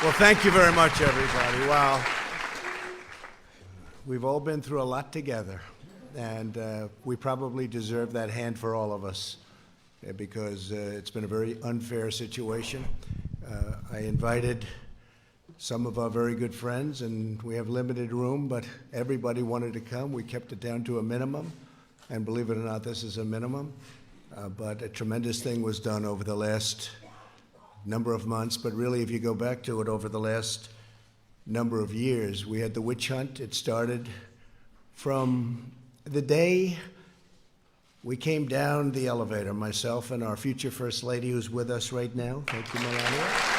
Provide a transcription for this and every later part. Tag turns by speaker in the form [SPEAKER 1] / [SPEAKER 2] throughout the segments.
[SPEAKER 1] Well, thank you very much, everybody. Wow. We've all been through a lot together, and we probably deserve that hand for all of us because it's been a very unfair situation. I invited some of our very good friends, and we have limited room, but everybody wanted to come. We kept it down to a minimum, and believe it or not, this is a minimum. But a tremendous thing was done over the last number of months, but really, if you go back to it, over the last number of years, we had the witch hunt. It started from the day we came down the elevator, myself and our future First Lady, who's with us right now. Thank you, Melania.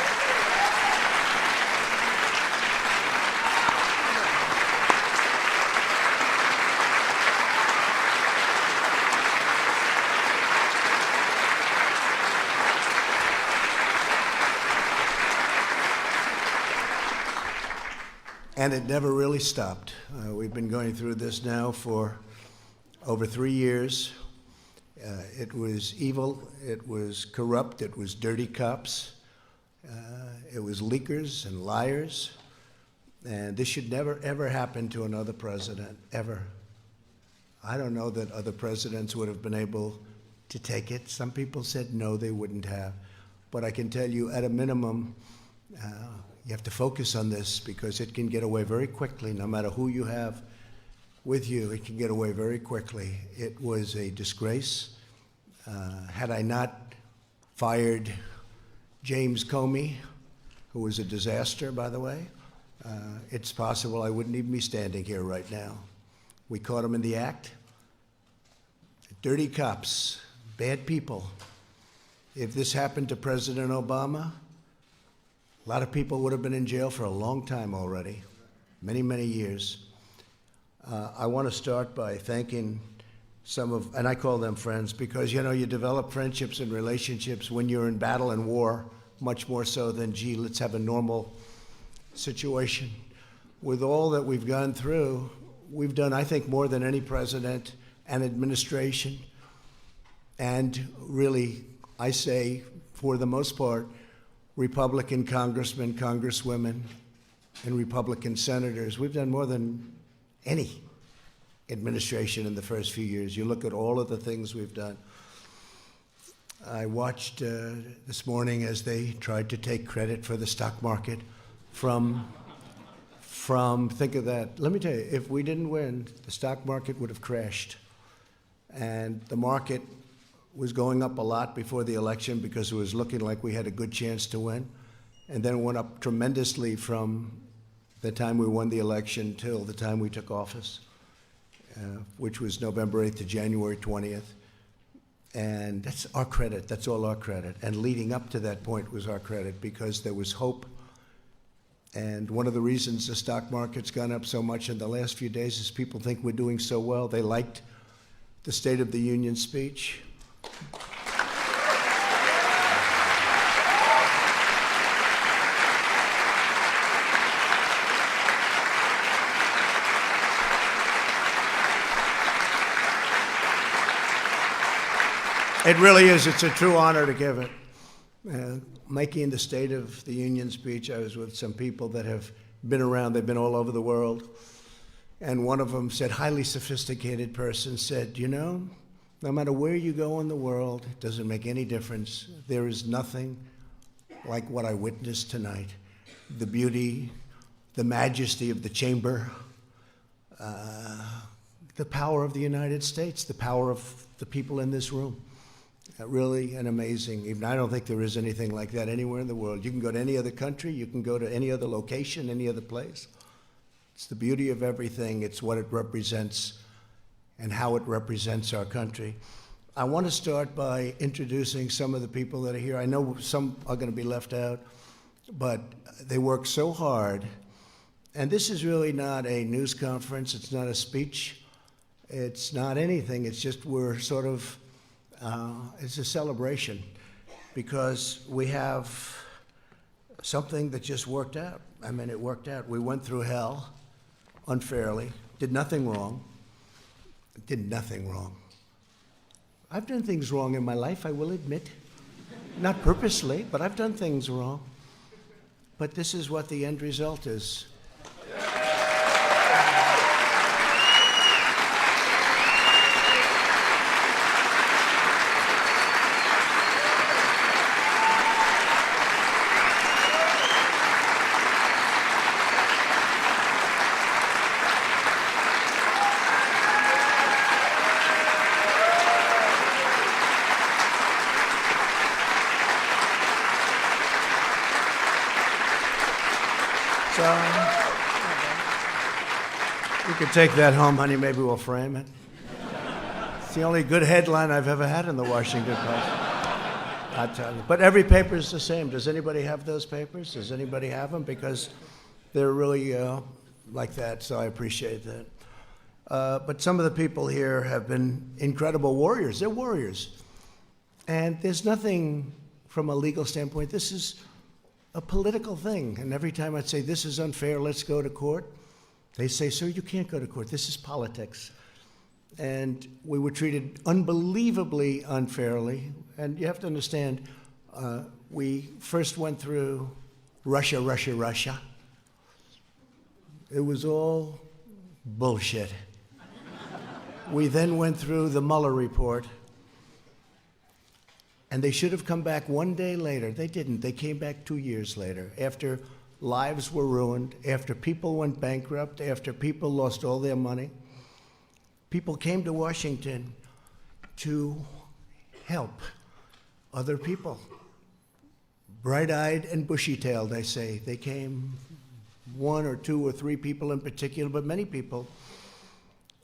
[SPEAKER 1] And it never really stopped. We've been going through this now for over 3 years. It was evil, it was corrupt, it was dirty cops, it was leakers and liars. And this should never, ever happen to another president, ever. I don't know that other presidents would have been able to take it. Some people said no, they wouldn't have. But I can tell you, at a minimum, you have to focus on this because it can get away very quickly. No matter who you have with you, it can get away very quickly. It was a disgrace. Had I not fired James Comey, who was a disaster, by the way, it's possible I wouldn't even be standing here right now. We caught him in the act. Dirty cops, bad people. If this happened to President Obama, a lot of people would have been in jail for a long time already, many, many years. I want to start by thanking some of, and I call them friends, because, you know, you develop friendships and relationships when you're in battle and war, much more so than, gee, let's have a normal situation. With all that we've gone through, we've done, I think, more than any president and administration. And really, I say, for the most part, Republican congressmen, congresswomen, and Republican senators. We've done more than any administration in the first few years. You look at all of the things we've done. I watched this morning as they tried to take credit for the stock market from think of that. Let me tell you, if we didn't win, the stock market would have crashed. And the market was going up a lot before the election because it was looking like we had a good chance to win. And then it went up tremendously from the time we won the election till the time we took office, which was November 8th to January 20th. And that's our credit. That's all our credit. And leading up to that point was our credit because there was hope. And one of the reasons the stock market's gone up so much in the last few days is people think we're doing so well. They liked the State of the Union speech. It really is. It's a true honor to give it. Making the State of the Union speech, I was with some people that have been around. They've been all over the world. And one of them said, highly sophisticated person, said, you know, no matter where you go in the world, it doesn't make any difference. There is nothing like what I witnessed tonight. The beauty, the majesty of the chamber, the power of the United States, the power of the people in this room. Really an amazing, even I don't think there is anything like that anywhere in the world. You can go to any other country, you can go to any other location, any other place. It's the beauty of everything. It's what it represents and how it represents our country. I want to start by introducing some of the people that are here. I know some are going to be left out, but they work so hard. And this is really not a news conference. It's not a speech. It's not anything. It's just we're sort of, it's a celebration because we have something that just worked out. I mean, it worked out. We went through hell unfairly, did nothing wrong. Did nothing wrong. I've done things wrong in my life, I will admit. Not purposely, but I've done things wrong. but this is what the end result is. So, you can take that home, honey. Maybe we'll frame it. It's the only good headline I've ever had in the Washington Post. I tell you. But every paper is the same. Does anybody have those papers? Does anybody have them? Because they're really like that, so I appreciate that. But some of the people here have been incredible warriors. They're warriors. And there's nothing from a legal standpoint. This is a political thing. And every time I'd say, this is unfair, let's go to court, they say, sir, you can't go to court. This is politics. And we were treated unbelievably unfairly. And you have to understand, we first went through Russia. It was all bullshit. We then went through the Mueller report. And they should have come back one day later. They didn't. They came back 2 years later, after lives were ruined, after people went bankrupt, after people lost all their money. People came to Washington to help other people. Bright-eyed and bushy-tailed, I say. They came, 1 or 2 or 3 people in particular, but many people.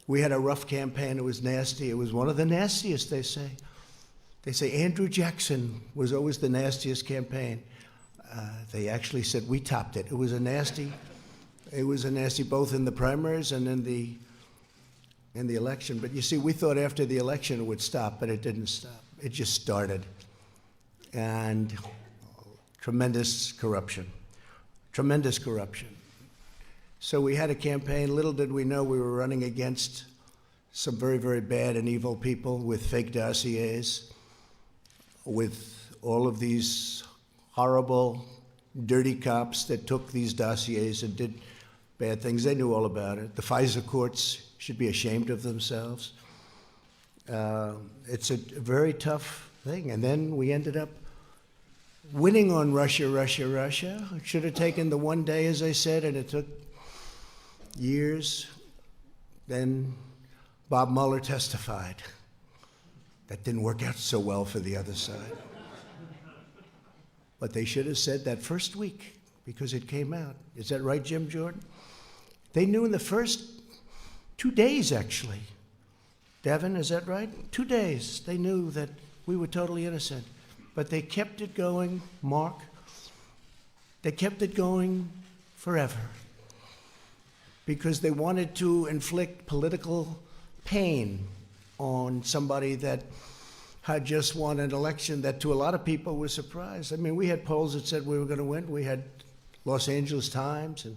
[SPEAKER 1] We had a rough campaign. It was nasty. It was one of the nastiest, they say. They say Andrew Jackson was always the nastiest campaign. They actually said we topped it. It was a nasty, both in the primaries and in the election. But you see, we thought after the election it would stop, but it didn't stop. It just started. And tremendous corruption. So we had a campaign. Little did we know we were running against some very, very bad and evil people with fake dossiers, with all of these horrible, dirty cops that took these dossiers and did bad things. They knew all about it. The FISA courts should be ashamed of themselves. It's a very tough thing. And then we ended up winning on Russia. It should have taken the one day, as I said, and it took years. Then Bob Mueller testified. That didn't work out so well for the other side. But they should have said that first week, because it came out. Is that right, Jim Jordan? They knew in the first 2 days, actually. Devin, is that right? 2 days, they knew that we were totally innocent. But they kept it going, Mark. They kept it going forever. Because they wanted to inflict political pain on somebody that had just won an election that to a lot of people was surprised. I mean, we had polls that said we were going to win. We had Los Angeles Times and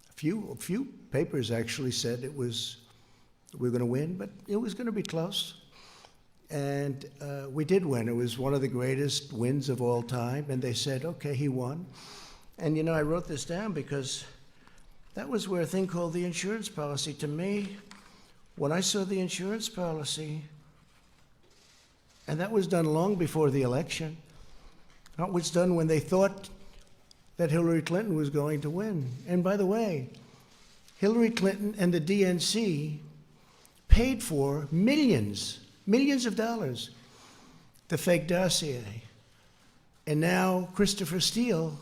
[SPEAKER 1] a few papers actually said we were going to win, but it was going to be close. And we did win. It was one of the greatest wins of all time. And they said, okay, he won. And you know, I wrote this down because that was where a thing called the insurance policy, to me, when I saw the insurance policy, and that was done long before the election. That was done when they thought that Hillary Clinton was going to win. And by the way, Hillary Clinton and the DNC paid for millions of dollars, the fake dossier. And now Christopher Steele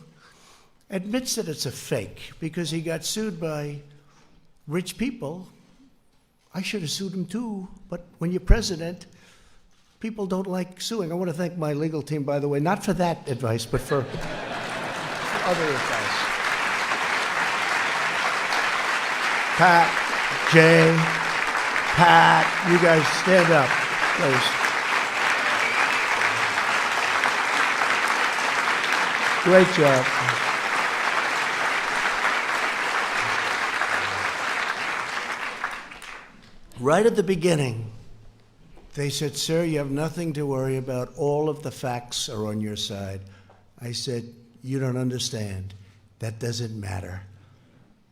[SPEAKER 1] admits that it's a fake because he got sued by rich people. I should have sued him too, but when you're president, people don't like suing. I want to thank my legal team, by the way, not for that advice, but for other advice. Pat, Jay, Pat, you guys stand up, please. Great job. Right at the beginning, they said, sir, you have nothing to worry about. All of the facts are on your side. I said, you don't understand. That doesn't matter.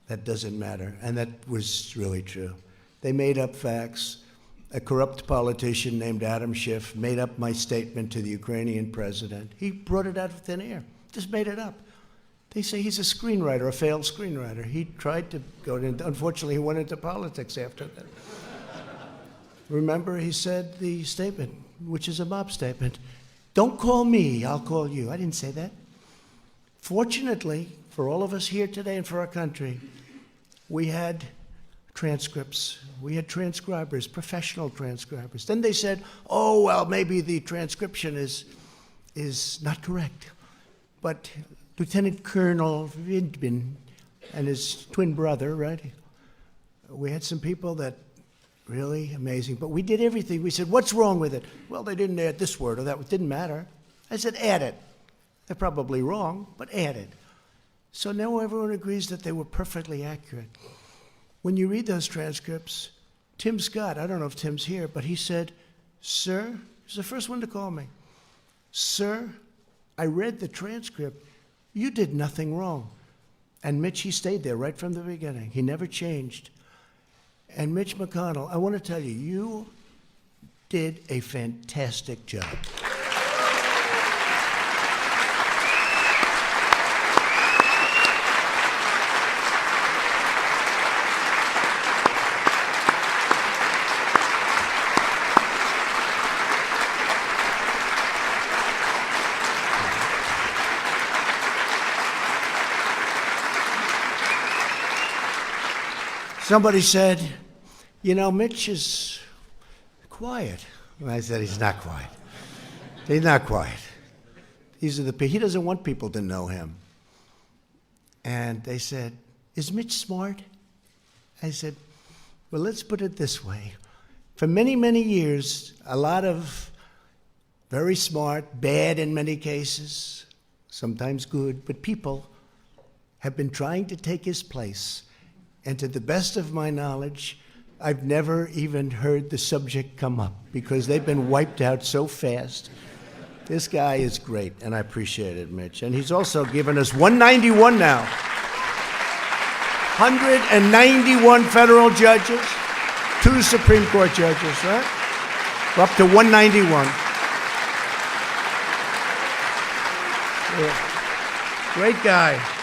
[SPEAKER 1] That doesn't matter. And that was really true. They made up facts. A corrupt politician named Adam Schiff made up my statement to the Ukrainian president. He brought it out of thin air, just made it up. They say he's a screenwriter, a failed screenwriter. He tried to go into, unfortunately, he went into politics after that. Remember, he said the statement, which is a mob statement, "Don't call me, I'll call you." I didn't say that. Fortunately, for all of us here today and for our country, we had transcripts. We had transcribers, professional transcribers. Then they said, oh, well, maybe the transcription is not correct. But Lieutenant Colonel Vindman and his twin brother, right? We had some people that really amazing. But we did everything. We said, what's wrong with it? Well, they didn't add this word or that. It didn't matter. I said, add it. They're probably wrong, but add it. So now everyone agrees that they were perfectly accurate. When you read those transcripts, Tim Scott, I don't know if Tim's here, but he said, sir, he's the first one to call me. Sir, I read the transcript. You did nothing wrong. And Mitch, he stayed there right from the beginning. He never changed. And Mitch McConnell, I want to tell you, you did a fantastic job. Somebody said, you know, Mitch is quiet. And I said, he's not quiet. He's not quiet. These are the people. He doesn't want people to know him. And they said, is Mitch smart? I said, well, let's put it this way. For many, many years, a lot of very smart, bad in many cases, sometimes good, but people have been trying to take his place. And to the best of my knowledge, I've never even heard the subject come up because they've been wiped out so fast. This guy is great, and I appreciate it, Mitch. And he's also given us 191 now. 191 federal judges, 2 Supreme Court judges, right? We're up to 191. Yeah. Great guy.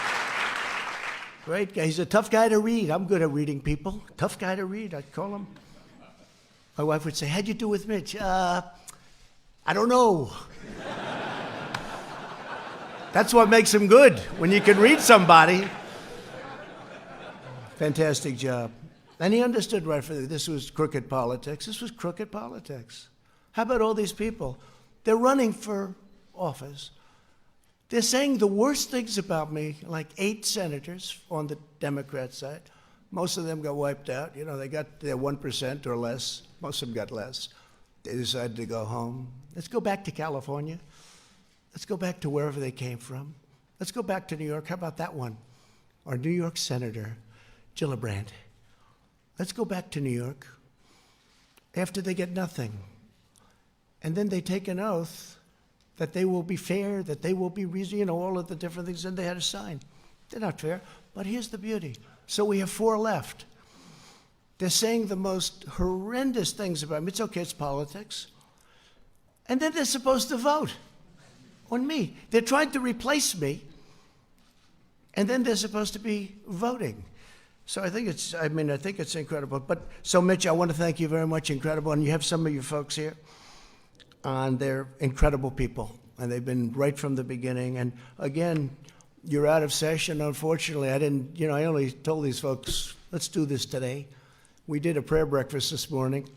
[SPEAKER 1] Great guy. He's a tough guy to read. I'm good at reading people. Tough guy to read, I'd call him. My wife would say, how'd you do with Mitch? I don't know. That's what makes him good, when you can read somebody. Fantastic job. And he understood right from this was crooked politics. This was crooked politics. How about all these people? They're running for office. They're saying the worst things about me, like 8 senators on the Democrat side. Most of them got wiped out. You know, they got their 1% or less. Most of them got less. They decided to go home. Let's go back to California. Let's go back to wherever they came from. Let's go back to New York. How about that one? Our New York Senator, Gillibrand. Let's go back to New York after they get nothing. And then they take an oath that they will be fair, that they will be reasonable, you know, all of the different things, and they had to sign. They're not fair, but here's the beauty. So we have 4 left. They're saying the most horrendous things about me. It's okay, it's politics. And then they're supposed to vote on me. They're trying to replace me, and then they're supposed to be voting. So I think it's incredible. But so Mitch, I want to thank you very much, incredible. And you have some of your folks here. And they're incredible people, and they've been right from the beginning. And again, you're out of session. Unfortunately, I only told these folks, let's do this today. We did a prayer breakfast this morning,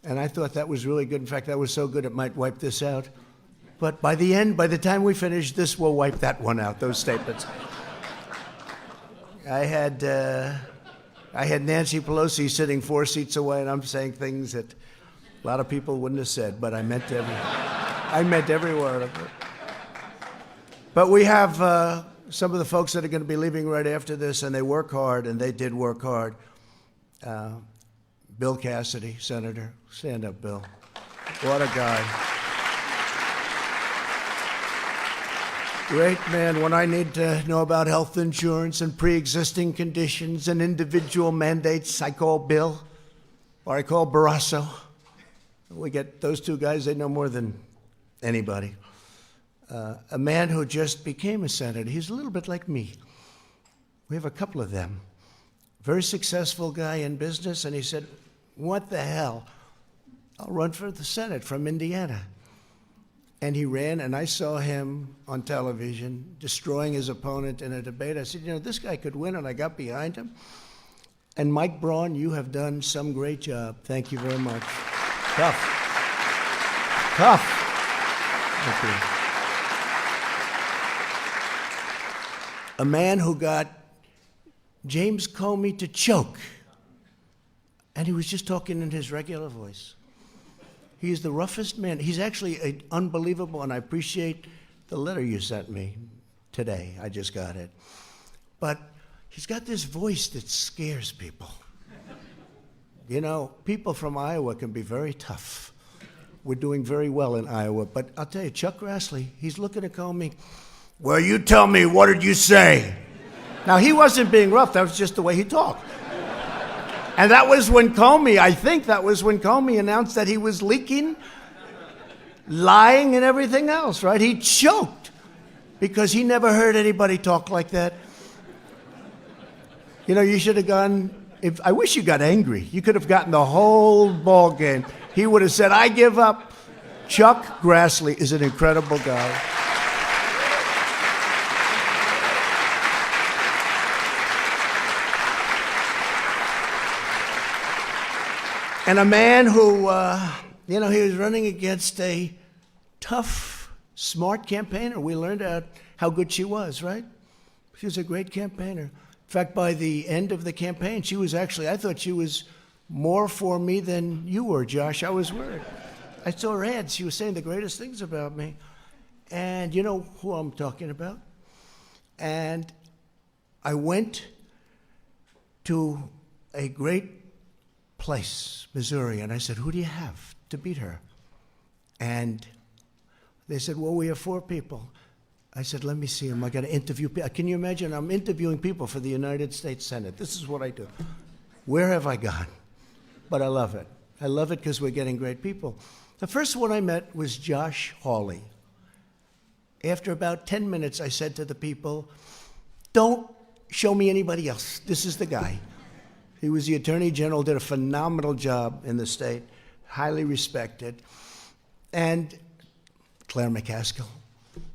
[SPEAKER 1] and I thought that was really good. In fact, that was so good it might wipe this out. But by the time we finish, this will wipe that one out, those statements. I had Nancy Pelosi sitting 4 seats away, and I'm saying things that a lot of people wouldn't have said, but I meant every word of it. But we have some of the folks that are going to be leaving right after this, and they work hard, and they did work hard. Bill Cassidy, Senator. Stand up, Bill. What a guy. Great man. When I need to know about health insurance and pre-existing conditions and individual mandates, I call Bill or I call Barrasso. We get those two guys, they know more than anybody. A man who just became a senator. He's a little bit like me. We have a couple of them. Very successful guy in business, and he said, what the hell? I'll run for the Senate from Indiana. And he ran, and I saw him on television destroying his opponent in a debate. I said, you know, this guy could win, and I got behind him. And Mike Braun, you have done some great job. Thank you very much. Tough. Tough. Thank you. A man who got James Comey to choke, and he was just talking in his regular voice. He is the roughest man. He's actually unbelievable, and I appreciate the letter you sent me today. I just got it. But he's got this voice that scares people. You know, people from Iowa can be very tough. We're doing very well in Iowa, but I'll tell you, Chuck Grassley, he's looking at Comey. Well, you tell me, what did you say? Now, he wasn't being rough. That was just the way he talked. And that was when Comey, I think that was when Comey announced that he was leaking, lying, and everything else, right? He choked because he never heard anybody talk like that. You know, you should have gone, I wish you got angry. You could have gotten the whole ball game. He would have said, I give up. Chuck Grassley is an incredible guy. And a man who, you know, he was running against a tough, smart campaigner. We learned out how good she was, right? She was a great campaigner. In fact, by the end of the campaign, she was actually, I thought she was more for me than you were, Josh. I was worried. I saw her ads. She was saying the greatest things about me. And you know who I'm talking about? And I went to a great place, Missouri, and I said, who do you have to beat her? And they said, well, we have 4 people. I said, let me see them. I got to interview people. Can you imagine? I'm interviewing people for the United States Senate. This is what I do. Where have I gone? But I love it. I love it because we're getting great people. The first one I met was Josh Hawley. After about 10 minutes, I said to the people, don't show me anybody else. This is the guy. He was the Attorney General, did a phenomenal job in the state, highly respected. And Claire McCaskill.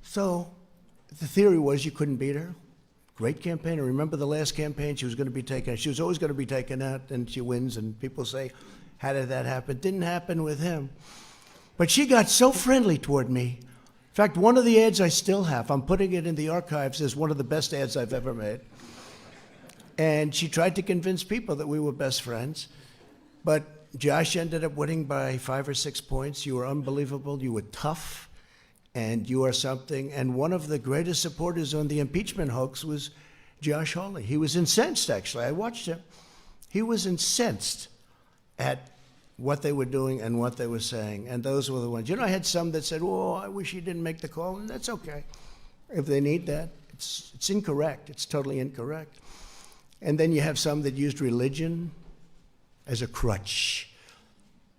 [SPEAKER 1] So the theory was you couldn't beat her. Great campaigner. Remember the last campaign? She was going to be taken. She was always going to be taken out, and she wins. And people say, how did that happen? Didn't happen with him. But she got so friendly toward me. In fact, one of the ads I still have, I'm putting it in the archives as one of the best ads I've ever made. And she tried to convince people that we were best friends. But Josh ended up winning by 5 or 6 points. You were unbelievable. You were tough. And you are something. And one of the greatest supporters on the impeachment hoax was Josh Hawley. He was incensed, actually. I watched him. He was incensed at what they were doing and what they were saying. And those were the ones. You know, I had some that said, oh, I wish he didn't make the call. And that's okay. If they need that, it's incorrect. It's totally incorrect. And then you have some that used religion as a crutch.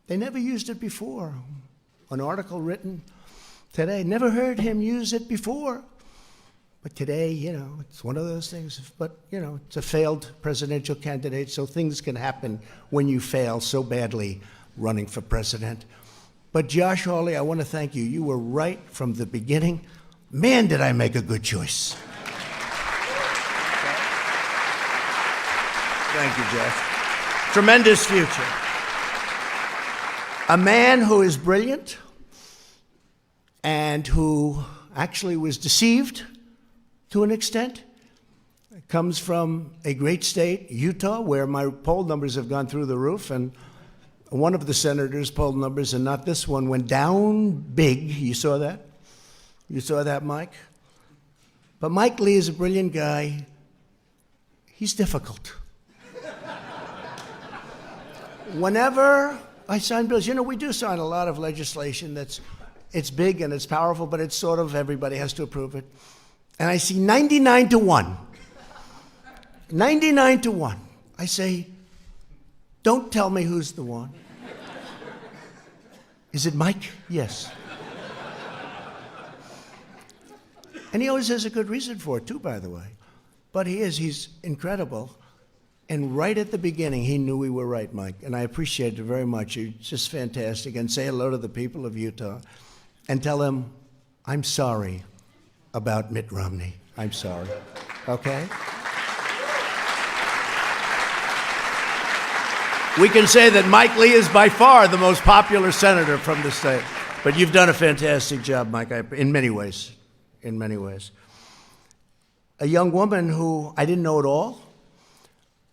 [SPEAKER 1] They never used it before. An article written today, never heard him use it before. But today, you know, it's one of those things. But, you know, it's a failed presidential candidate, so things can happen when you fail so badly running for president. But Josh Hawley, I want to thank you. You were right from the beginning. Man, did I make a good choice. Thank you, Jeff. Tremendous future. A man who is brilliant and who actually was deceived to an extent. Comes from a great state, Utah, where my poll numbers have gone through the roof, and one of the senators' poll numbers, and not this one, went down big. You saw that? You saw that, Mike? But Mike Lee is a brilliant guy. He's difficult. Whenever I sign bills, you know, we do sign a lot of legislation it's big and it's powerful, but it's sort of everybody has to approve it. and I see 99 to 1. 99 to 1. I say, don't tell me who's the one. Is it Mike? Yes. And he always has a good reason for it, too, by the way. But he's incredible. And right at the beginning, he knew we were right, Mike. And I appreciate it very much. You're just fantastic. And say hello to the people of Utah. And tell them, I'm sorry about Mitt Romney. I'm sorry. Okay? We can say that Mike Lee is by far the most popular senator from the state. But you've done a fantastic job, Mike, in many ways. In many ways. A young woman who I didn't know at all,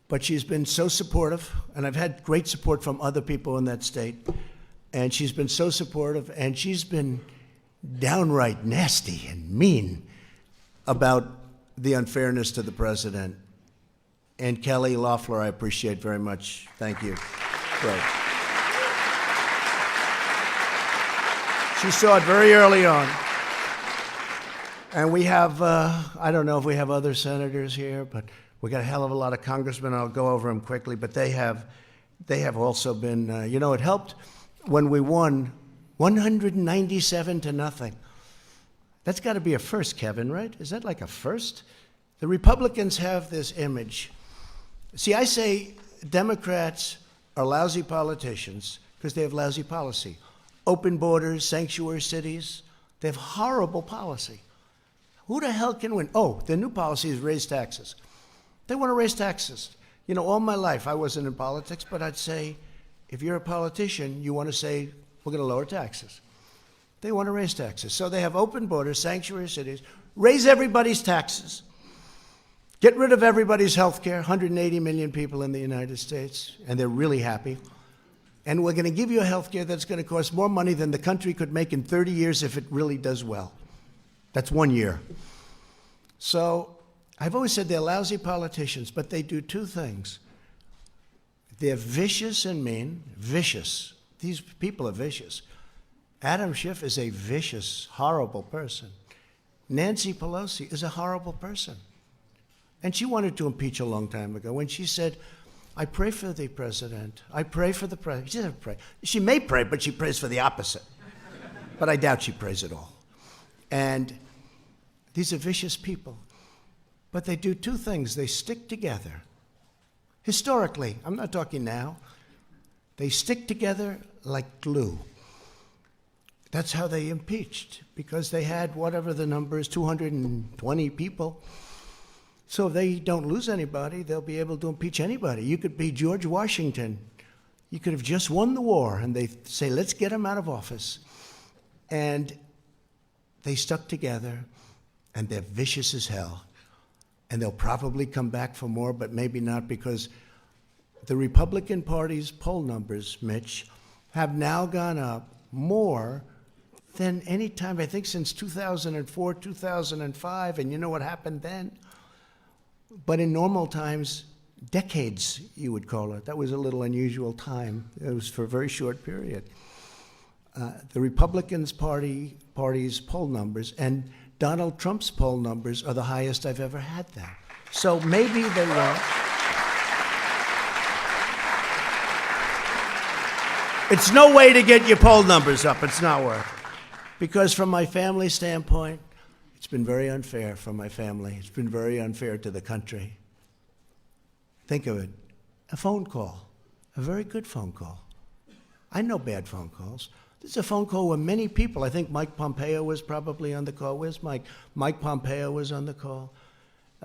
[SPEAKER 1] but she's been so supportive, and I've had great support from other people in that state, and she's been so supportive, and she's been downright nasty and mean about the unfairness to the president. And Kelly Loeffler, I appreciate very much. Thank you. Great. She saw it very early on. And we have, I don't know if we have other senators here, but we got a hell of a lot of congressmen. I'll go over them quickly, but they have also been, it helped when we won 197 to nothing. That's got to be a first, Kevin, right? Is that like a first? The Republicans have this image. See, I say Democrats are lousy politicians because they have lousy policy. Open borders, sanctuary cities, they have horrible policy. Who the hell can win? Oh, their new policy is raise taxes. They want to raise taxes. All my life I wasn't in politics, but I'd say, if you're a politician, you want to say, we're going to lower taxes. They want to raise taxes. So they have open borders, sanctuary cities, raise everybody's taxes, get rid of everybody's health care, 180 million people in the United States, and they're really happy. And we're going to give you a health care that's going to cost more money than the country could make in 30 years if it really does well. That's 1 year. So I've always said they're lousy politicians, but they do two things. They're vicious and mean. Vicious. These people are vicious. Adam Schiff is a vicious, horrible person. Nancy Pelosi is a horrible person. And she wanted to impeach a long time ago when she said, I pray for the president. I pray for the president. She doesn't pray. She may pray, but she prays for the opposite. But I doubt she prays at all. And these are vicious people. But they do two things. They stick together. Historically, I'm not talking now. They stick together like glue. That's how they impeached, because they had whatever the number is, 220 people. So if they don't lose anybody, they'll be able to impeach anybody. You could be George Washington. You could have just won the war, and they say, let's get him out of office. And they stuck together, and they're vicious as hell. And they'll probably come back for more, but maybe not, because the Republican Party's poll numbers, Mitch, have now gone up more than any time, I think, since 2004, 2005. And you know what happened then? But in normal times, decades, you would call it. That was a little unusual time. It was for a very short period. The Republicans Party's poll numbers and Donald Trump's poll numbers are the highest I've ever had them. So maybe they won't. It's no way to get your poll numbers up. It's not worth it. Because from my family standpoint, it's been very unfair for my family. It's been very unfair to the country. Think of it. A phone call. A very good phone call. I know bad phone calls. This is a phone call where many people, I think Mike Pompeo was probably on the call. Where's Mike? Mike Pompeo was on the call.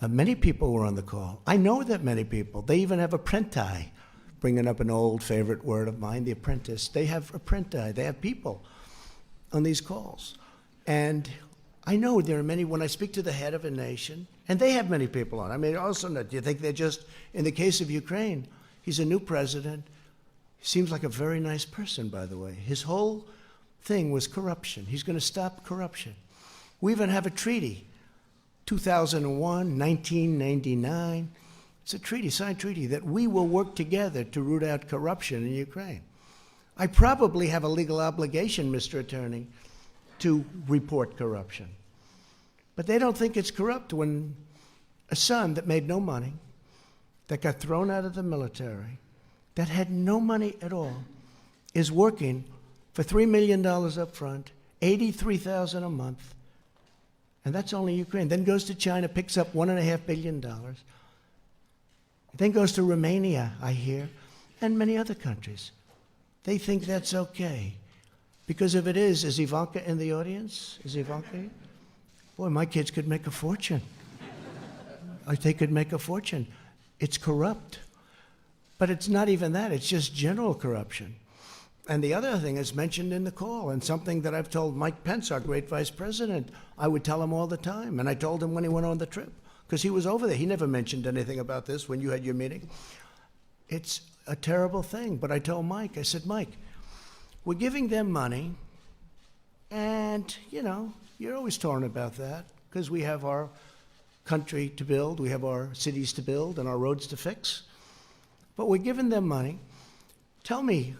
[SPEAKER 1] Many people were on the call. I know that many people. They even have apprenti, bringing up an old favorite word of mine, the apprentice. They have apprenti. They have people on these calls. And I know there are many, when I speak to the head of a nation, and they have many people on. I mean, also, do you think they're just, in the case of Ukraine, he's a new president. He seems like a very nice person, by the way. His whole thing was corruption. He's going to stop corruption. We even have a treaty, 2001, 1999. It's a treaty, signed treaty, that we will work together to root out corruption in Ukraine. I probably have a legal obligation, Mr. Attorney, to report corruption. But they don't think it's corrupt when a son that made no money, that got thrown out of the military, that had no money at all, is working for $3 million up front, $83,000 a month, and that's only Ukraine. Then goes to China, picks up $1.5 billion. Then goes to Romania, I hear, and many other countries. They think that's okay. Because if it is Ivanka in the audience? Is Ivanka here? Boy, my kids could make a fortune. They could make a fortune. It's corrupt. But it's not even that. It's just general corruption. And the other thing is mentioned in the call, and something that I've told Mike Pence, our great vice president, I would tell him all the time. And I told him when he went on the trip, because he was over there. He never mentioned anything about this when you had your meeting. It's a terrible thing. But I told Mike, I said, Mike, we're giving them money, and, you know, you're always talking about that, because we have our country to build, we have our cities to build, and our roads to fix. But we're giving them money. Tell me,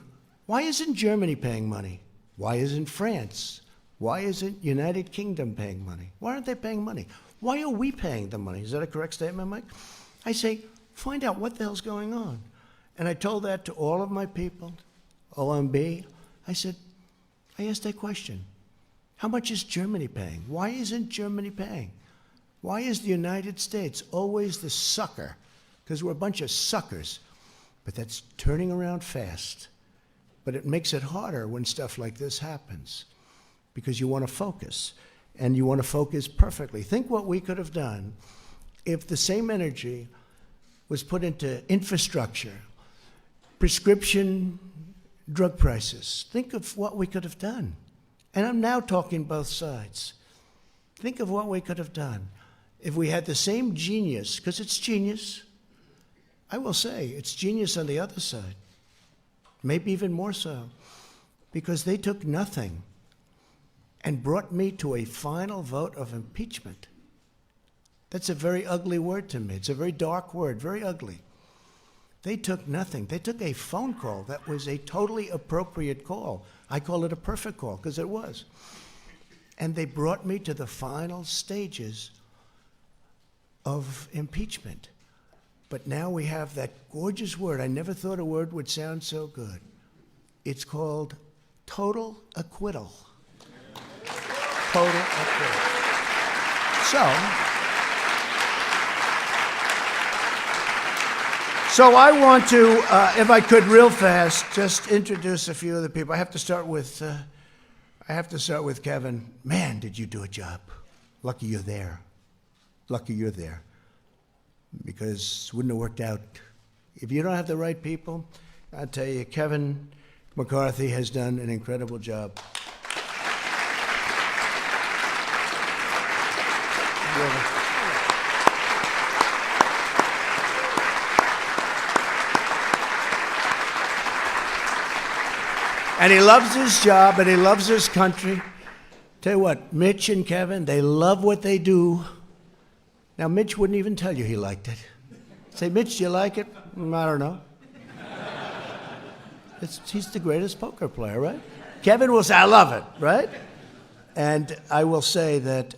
[SPEAKER 1] why isn't Germany paying money? Why isn't France? Why isn't United Kingdom paying money? Why aren't they paying money? Why are we paying the money? Is that a correct statement, Mike? I say, find out what the hell's going on. And I told that to all of my people, OMB. I said, I asked that question. How much is Germany paying? Why isn't Germany paying? Why is the United States always the sucker? Because we're a bunch of suckers. But that's turning around fast. But it makes it harder when stuff like this happens, because you want to focus, and you want to focus perfectly. Think what we could have done if the same energy was put into infrastructure, prescription drug prices. Think of what we could have done. And I'm now talking both sides. Think of what we could have done if we had the same genius, because it's genius. I will say, it's genius on the other side. Maybe even more so, because they took nothing and brought me to a final vote of impeachment. That's a very ugly word to me. It's a very dark word, very ugly. They took nothing. They took a phone call that was a totally appropriate call. I call it a perfect call, because it was. And they brought me to the final stages of impeachment. But now we have that gorgeous word. I never thought a word would sound so good. It's called total acquittal. Total acquittal. So I want to, if I could real fast, just introduce a few of the people. I have to start with Kevin. Man, did you do a job. Lucky you're there. Lucky you're there. Because it wouldn't have worked out. If you don't have the right people, I'll tell you, Kevin McCarthy has done an incredible job. And he loves his job, and he loves his country. Tell you what, Mitch and Kevin, they love what they do. Now, Mitch wouldn't even tell you he liked it. Say, Mitch, do you like it? I don't know. He's the greatest poker player, right? Kevin will say, I love it, right? And I will say that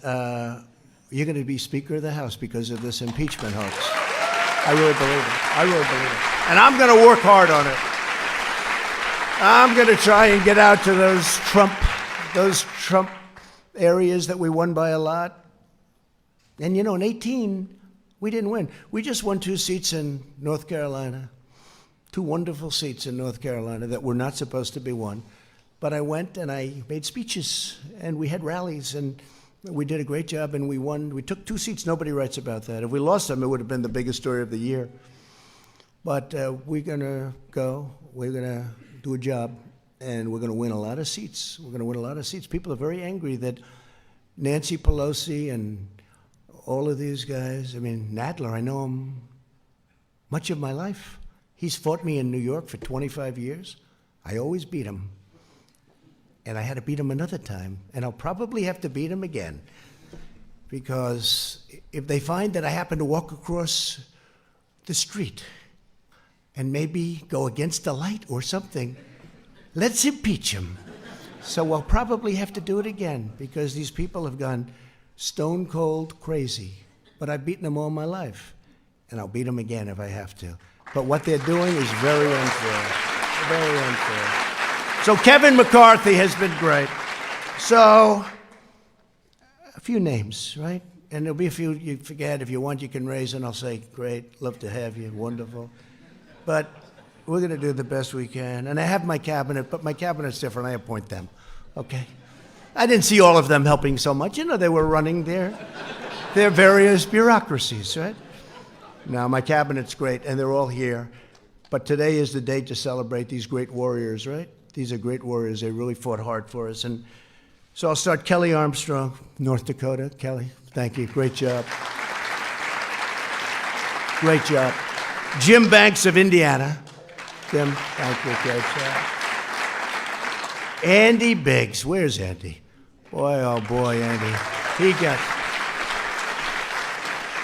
[SPEAKER 1] you're going to be Speaker of the House because of this impeachment hoax. I really believe it. I really believe it. And I'm going to work hard on it. I'm going to try and get out to those Trump areas that we won by a lot. And, you know, in 18, we didn't win. We just won 2 seats in North Carolina, 2 wonderful seats in North Carolina that were not supposed to be won. But I went and I made speeches, and we had rallies, and we did a great job, and we won. We took 2 seats. Nobody writes about that. If we lost them, it would have been the biggest story of the year. But we're going to go. We're going to do a job, and we're going to win a lot of seats. We're going to win a lot of seats. People are very angry that Nancy Pelosi and all of these guys, I mean, Nadler, I know him much of my life. He's fought me in New York for 25 years. I always beat him. And I had to beat him another time, and I'll probably have to beat him again. Because if they find that I happen to walk across the street and maybe go against the light or something, let's impeach him. So we'll probably have to do it again, because these people have gone stone cold crazy. But I've beaten them all my life, and I'll beat them again if I have to. But what they're doing is very unfair, very unfair. So Kevin McCarthy has been great. So, a few names, right? And there'll be a few you forget. If you want, you can raise, and I'll say, great, love to have you, wonderful. But we're going to do the best we can. And I have my cabinet, but my cabinet's different. I appoint them, okay? I didn't see all of them helping so much. You know, they were running their various bureaucracies, right? Now, my cabinet's great, and they're all here. But today is the day to celebrate these great warriors, right? These are great warriors. They really fought hard for us. And so I'll start Kelly Armstrong, North Dakota. Kelly, thank you. Great job. Great job. Jim Banks of Indiana. Jim, thank you. Great job. Andy Biggs. Where's Andy? Boy, oh boy, Andy.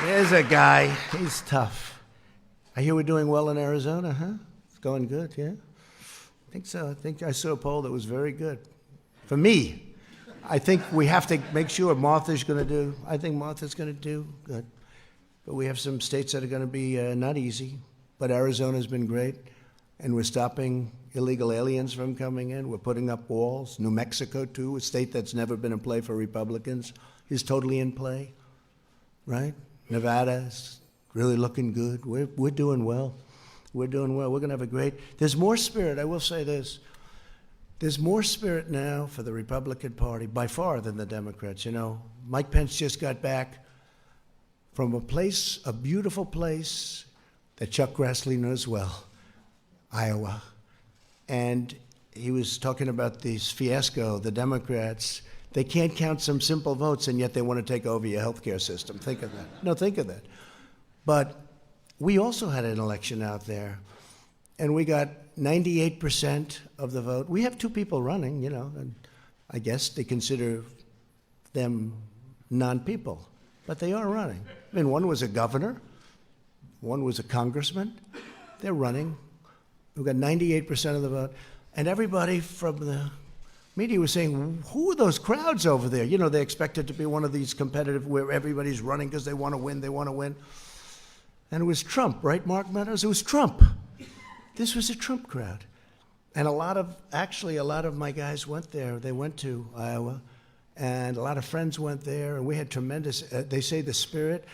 [SPEAKER 1] There's a guy. He's tough. I hear we're doing well in Arizona, huh? It's going good, yeah? I think so. I think I saw a poll that was very good. For me, I think we have to make sure Martha's going to do, I think Martha's going to do good. But we have some states that are going to be not easy. But Arizona's been great. And we're stopping illegal aliens from coming in. We're putting up walls. New Mexico, too, a state that's never been in play for Republicans, is totally in play, right? Nevada's really looking good. We're doing well. We're doing well. We're going to have a great, there's more spirit, I will say this. There's more spirit now for the Republican Party, by far, than the Democrats. You know, Mike Pence just got back from a place, a beautiful place that Chuck Grassley knows well, Iowa. And he was talking about this fiasco, the Democrats. They can't count some simple votes, and yet they want to take over your healthcare system. Think of that. No, think of that. But we also had an election out there, and we got 98% of the vote. We have two people running, you know, and I guess they consider them non-people, but they are running. I mean, one was a governor, one was a congressman. They're running. We've got 98% of the vote. And everybody from the media was saying, who are those crowds over there? You know, they expect it to be one of these competitive where everybody's running because they want to win, they want to win. And it was Trump, right, Mark Meadows? It was Trump. This was a Trump crowd. And a lot of my guys went there. They went to Iowa, and a lot of friends went there, and we had tremendous, they say the spirit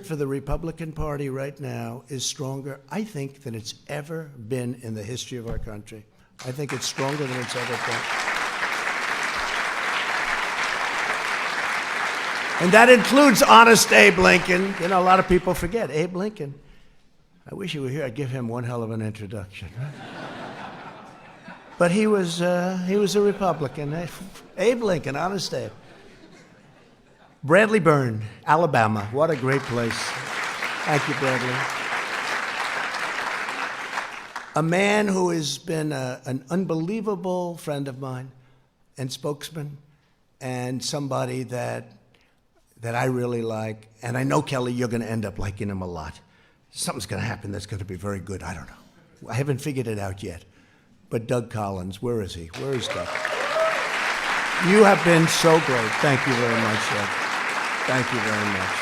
[SPEAKER 1] for the Republican Party right now is stronger, I think, than it's ever been in the history of our country. I think it's stronger than it's ever been. And that includes honest Abe Lincoln. You know, a lot of people forget Abe Lincoln. I wish he were here. I'd give him one hell of an introduction. Right? But he was a Republican. Abe Lincoln, honest Abe. Bradley Byrne, Alabama. What a great place. Thank you, Bradley. A man who has been an unbelievable friend of mine and spokesman, and somebody that I really like. And I know, Kelly, you're going to end up liking him a lot. Something's going to happen that's going to be very good. I don't know. I haven't figured it out yet. But Doug Collins, where is he? Where is Doug? You have been so great. Thank you very much, Doug. Thank you very much.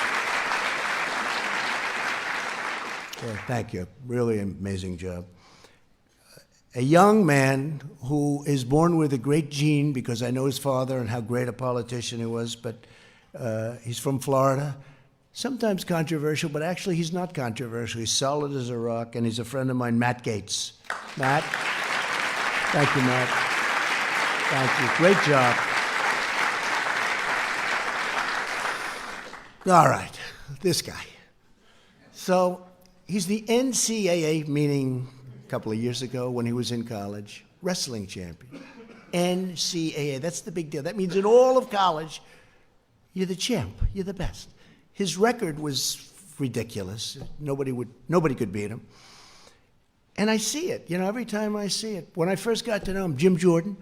[SPEAKER 1] Yeah, thank you. Really amazing job. A young man who is born with a great gene, because I know his father and how great a politician he was, but he's from Florida. Sometimes controversial, but actually he's not controversial. He's solid as a rock, and he's a friend of mine, Matt Gaetz. Matt? Thank you, Matt. Thank you. Great job. All right, this guy. So he's the NCAA, meaning a couple of years ago when he was in college, wrestling champion. NCAA, that's the big deal. That means in all of college, you're the champ, you're the best. His record was ridiculous. Nobody could beat him. And I see it, you know, every time I see it. When I first got to know him, Jim Jordan,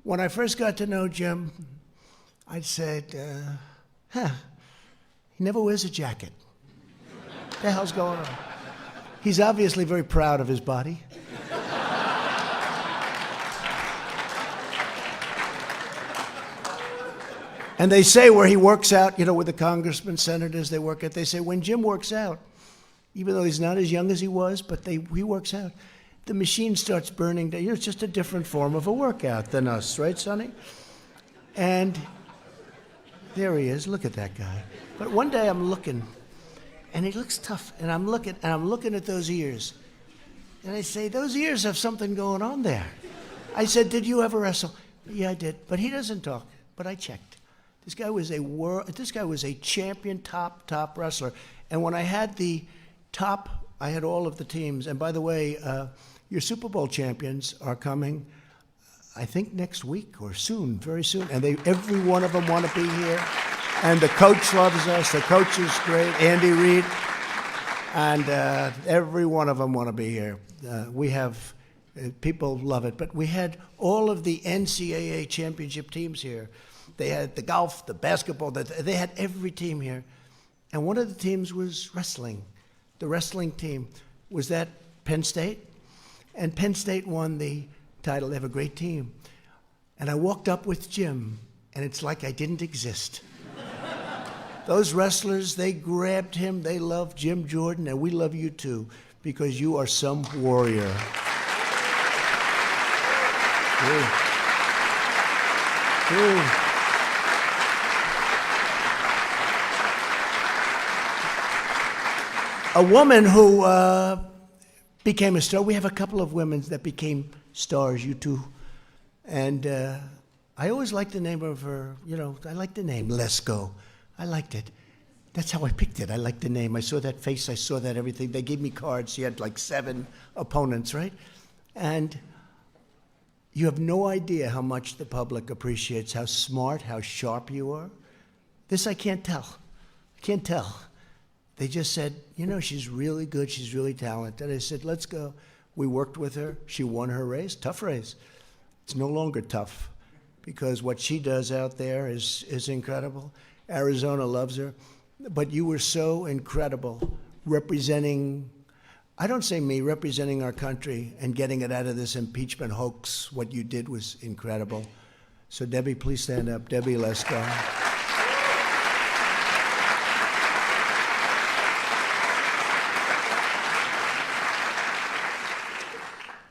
[SPEAKER 1] when I first got to know Jim, I said, he never wears a jacket. What the hell's going on? He's obviously very proud of his body. And they say where he works out, where the congressmen, senators, they work at, they say when Jim works out, even though he's not as young as he was, but he works out, the machine starts burning down. It's just a different form of a workout than us, right, Sonny? And there he is. Look at that guy. But one day I'm looking, and he looks tough, and I'm looking at those ears. And I say, those ears have something going on there. I said, did you ever wrestle? Yeah, I did. But he doesn't talk. But I checked. This guy was a champion, top wrestler. And when I had I had all of the teams. And by the way, your Super Bowl champions are coming, I think next week or soon, very soon. And every one of them want to be here. And the coach loves us. The coach is great, Andy Reid. And every one of them want to be here. We have, people love it. But we had all of the NCAA championship teams here. They had the golf, the basketball, they had every team here. And one of the teams was wrestling. The wrestling team was at Penn State. And Penn State won the title. They have a great team. And I walked up with Jim, and it's like I didn't exist. Those wrestlers, they grabbed him. They love Jim Jordan, and we love you too, because you are some warrior. A woman who became a star. We have a couple of women that became stars, you two. And I always liked the name of her, I liked the name, Lesko. I liked it. That's how I picked it. I liked the name. I saw that face. I saw that everything. They gave me cards. She had like 7 opponents, right? And you have no idea how much the public appreciates, how smart, how sharp you are. This I can't tell. I can't tell. They just said, she's really good. She's really talented. I said, let's go. We worked with her. She won her race. Tough race. It's no longer tough because what she does out there is incredible. Arizona loves her. But you were so incredible representing, I don't say me, representing our country and getting it out of this impeachment hoax. What you did was incredible. So Debbie, please stand up. Debbie Lesko.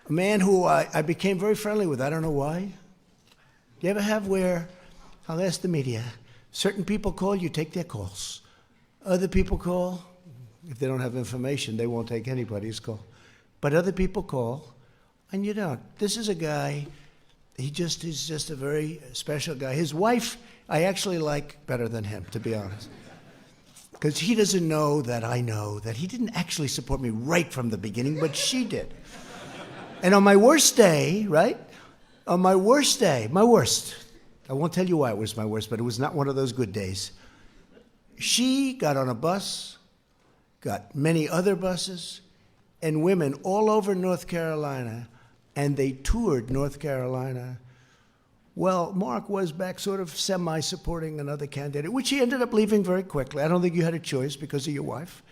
[SPEAKER 1] A man who I became very friendly with. I don't know why. Do you ever have where, I'll ask the media, certain people call, you take their calls. Other people call, if they don't have information, they won't take anybody's call. But other people call, and you don't. This is a guy, he's just a very special guy. His wife, I actually like better than him, to be honest. Because he doesn't know that I know that he didn't actually support me right from the beginning, but she did. And on my worst day, right? On my worst day, my worst, I won't tell you why it was my worst, but it was not one of those good days. She got on a bus, got many other buses, and women all over North Carolina, and they toured North Carolina. Well, Mark was back sort of semi-supporting another candidate, which he ended up leaving very quickly. I don't think you had a choice because of your wife.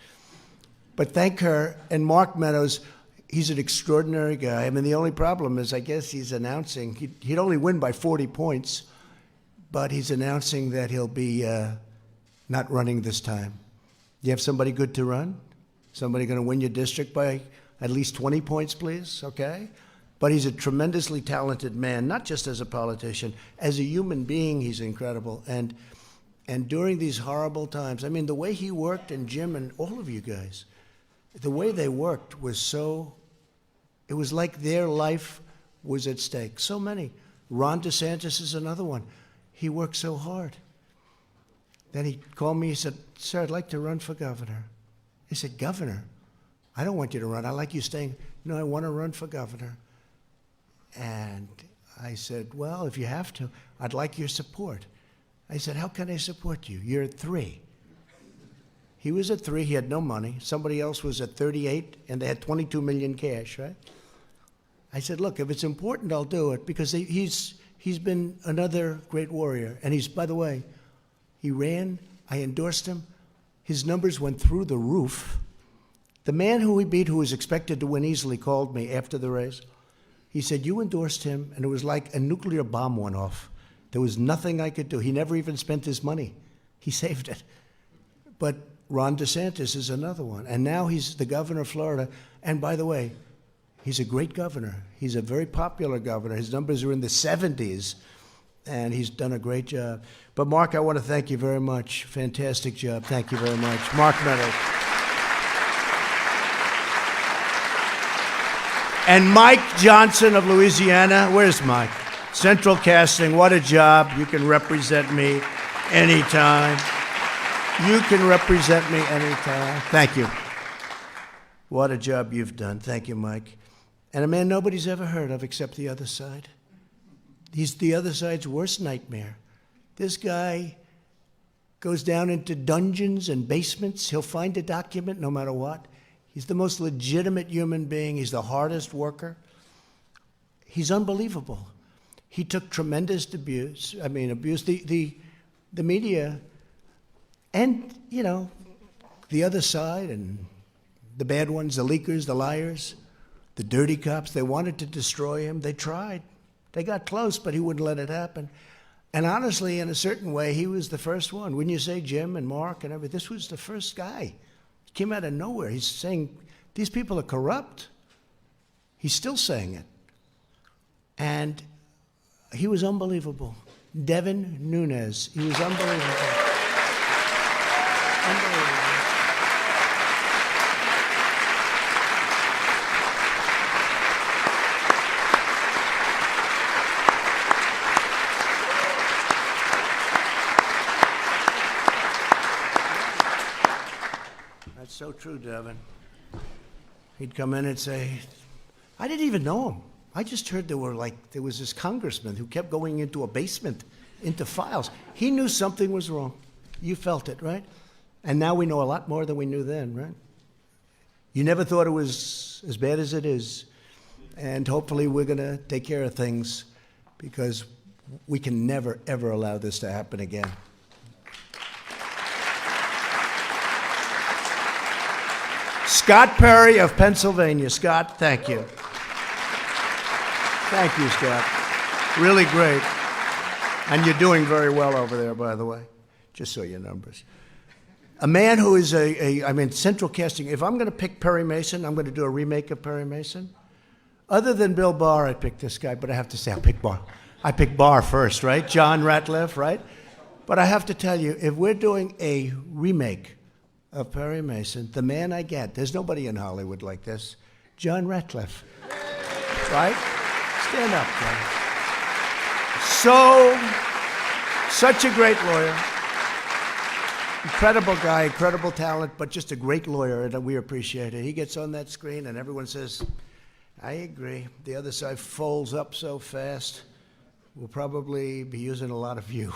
[SPEAKER 1] But thank her, and Mark Meadows, he's an extraordinary guy. I mean, the only problem is, I guess he's announcing, he'd only win by 40 points, but he's announcing that he'll be not running this time. You have somebody good to run? Somebody going to win your district by at least 20 points, please? Okay? But he's a tremendously talented man, not just as a politician. As a human being, he's incredible. And during these horrible times, I mean, the way he worked, and Jim and all of you guys, the way they worked was it was like their life was at stake. So many. Ron DeSantis is another one. He worked so hard. Then he called me, he said, sir, I'd like to run for governor. I said, governor? I don't want you to run. I like you staying. No, I want to run for governor. And I said, well, if you have to, I'd like your support. I said, how can I support you? You're at 3. He was at 3, he had no money. Somebody else was at 38, and they had 22 million cash, right? I said, look, if it's important, I'll do it, because he's been another great warrior. And by the way, he ran, I endorsed him. His numbers went through the roof. The man who he beat, who was expected to win easily, called me after the race. He said, you endorsed him, and it was like a nuclear bomb went off. There was nothing I could do. He never even spent his money. He saved it. But Ron DeSantis is another one. And now he's the governor of Florida. And by the way, he's a great governor. He's a very popular governor. His numbers are in the 70s, and he's done a great job. But Mark, I want to thank you very much. Fantastic job. Thank you very much. Mark Meadows. And Mike Johnson of Louisiana. Where's Mike? Central Casting, what a job. You can represent me anytime. You can represent me anytime. Thank you. What a job you've done. Thank you, Mike. And a man nobody's ever heard of except the other side. He's the other side's worst nightmare. This guy goes down into dungeons and basements. He'll find a document no matter what. He's the most legitimate human being. He's the hardest worker. He's unbelievable. He took tremendous abuse. The media and, the other side and the bad ones, the leakers, the liars, the dirty cops, they wanted to destroy him. They tried. They got close, but he wouldn't let it happen. And honestly, in a certain way, he was the first one. Wouldn't you say, Jim and Mark and everything? This was the first guy. He came out of nowhere. He's saying, these people are corrupt. He's still saying it. And he was unbelievable. Devin Nunes. He was unbelievable. Unbelievable. That's so true, Devin. He'd come in and say, I didn't even know him. I just heard there was this congressman who kept going into a basement, into files. He knew something was wrong. You felt it, right? And now we know a lot more than we knew then, right? You never thought it was as bad as it is. And hopefully we're going to take care of things because we can never, ever allow this to happen again. Scott Perry of Pennsylvania. Scott, thank you. Thank you, Scott. Really great. And you're doing very well over there, by the way, just so your numbers. A man who is Central Casting. If I'm going to pick Perry Mason, I'm going to do a remake of Perry Mason. Other than Bill Barr, I picked this guy, but I have to say I picked Barr. I picked Barr first, right? John Ratcliffe, right? But I have to tell you, if we're doing a remake of Perry Mason, the man I get, there's nobody in Hollywood like this, John Ratcliffe, right? Stand up, John. Such a great lawyer. Incredible guy, incredible talent, but just a great lawyer, and we appreciate it. He gets on that screen and everyone says, I agree. The other side folds up so fast. We'll probably be using a lot of you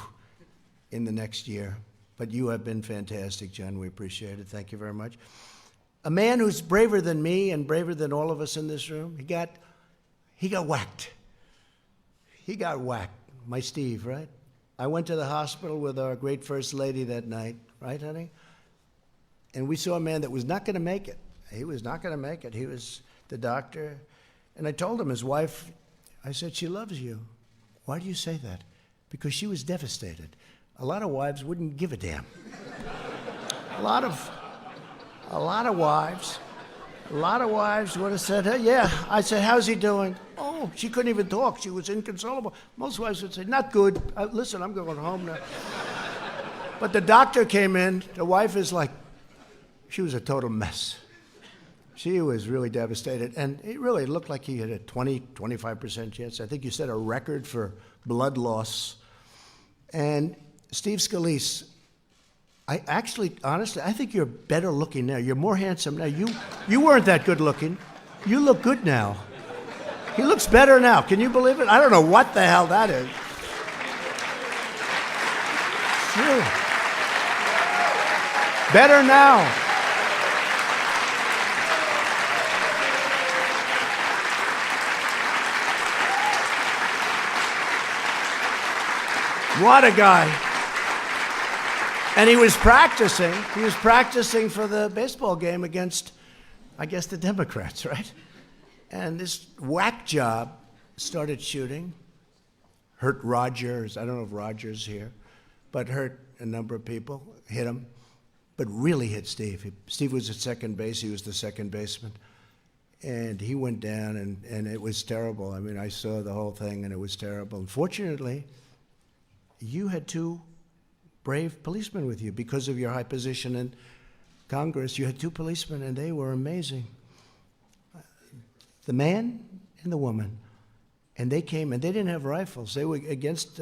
[SPEAKER 1] in the next year. But you have been fantastic, John. We appreciate it. Thank you very much. A man who's braver than me and braver than all of us in this room. He got whacked. He got whacked. My Steve, right? I went to the hospital with our great First Lady that night, right, honey? And we saw a man that was not going to make it. He was not going to make it. He was the doctor. And I told him, his wife, I said, she loves you. Why do you say that? Because she was devastated. A lot of wives wouldn't give a damn. A lot of wives would have said, hey, yeah. I said, how's he doing? Oh, she couldn't even talk. She was inconsolable. Most wives would say, not good. Listen, I'm going home now. But the doctor came in. The wife is like, she was a total mess. She was really devastated. And it really looked like he had a 25% chance. I think you set a record for blood loss. And Steve Scalise, honestly, I think you're better looking now. You're more handsome now. You weren't that good looking. You look good now. He looks better now. Can you believe it? I don't know what the hell that is. True. Better now. What a guy. And he was practicing. He was practicing for the baseball game against, I guess, the Democrats, right? And this whack job started shooting, hurt Rogers. I don't know if Rogers here, but hurt a number of people, hit him, but really hit Steve. Steve was at second base. He was the second baseman. And he went down, and it was terrible. I mean, I saw the whole thing, and it was terrible. Unfortunately, you had two brave policemen with you because of your high position in Congress. You had two policemen, and they were amazing. The man and the woman. And they came, and they didn't have rifles. They were against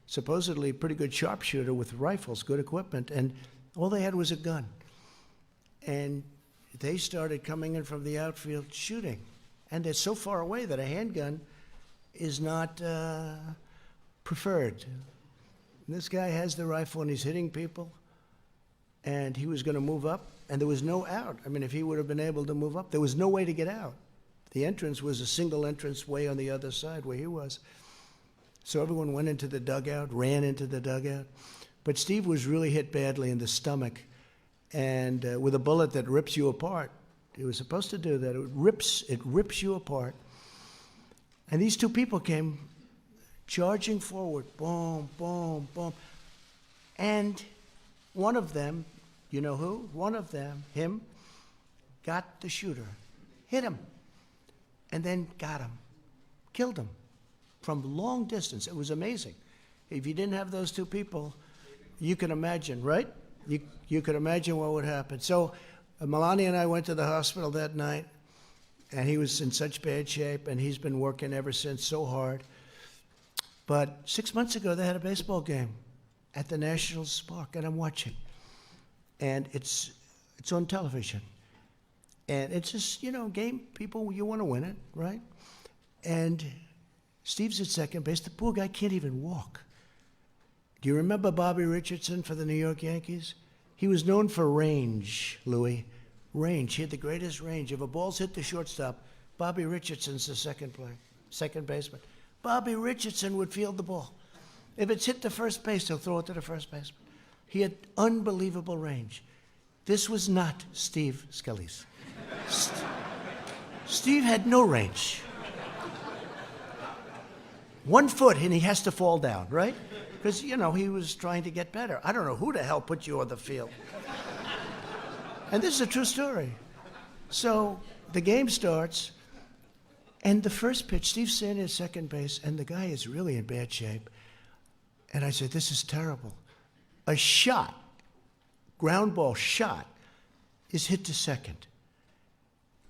[SPEAKER 1] supposedly a pretty good sharpshooter with rifles, good equipment, and all they had was a gun. And they started coming in from the outfield shooting. And they're so far away that a handgun is not preferred. And this guy has the rifle, and he's hitting people, and he was going to move up, and there was no out. I mean, if he would have been able to move up, there was no way to get out. The entrance was a single entrance way on the other side where he was. So everyone went into the dugout, ran into the dugout. But Steve was really hit badly in the stomach, and with a bullet that rips you apart. It was supposed to do that. It rips you apart. And these two people came charging forward, boom, boom, boom. And one of them, you know who? One of them, him, got the shooter, hit him, and then got him, killed him from long distance. It was amazing. If you didn't have those two people, you can imagine, right? You could imagine what would happen. So Melania and I went to the hospital that night, and he was in such bad shape, and he's been working ever since so hard. But 6 months ago, they had a baseball game at the Nationals Park, and I'm watching. And it's on television. And it's just, game, people, you want to win it, right? And Steve's at second base. The poor guy can't even walk. Do you remember Bobby Richardson for the New York Yankees? He was known for range, Louis. Range. He had the greatest range. If a ball's hit the shortstop, Bobby Richardson's the second baseman. Bobby Richardson would field the ball. If it's hit the first base, he'll throw it to the first baseman. He had unbelievable range. This was not Steve Scalise. Steve had no range. 1 foot, and he has to fall down, right? Because, he was trying to get better. I don't know who the hell put you on the field. And this is a true story. So the game starts, and the first pitch, Steve's standing at second base, and the guy is really in bad shape. And I said, this is terrible. A shot, ground ball shot, is hit to second.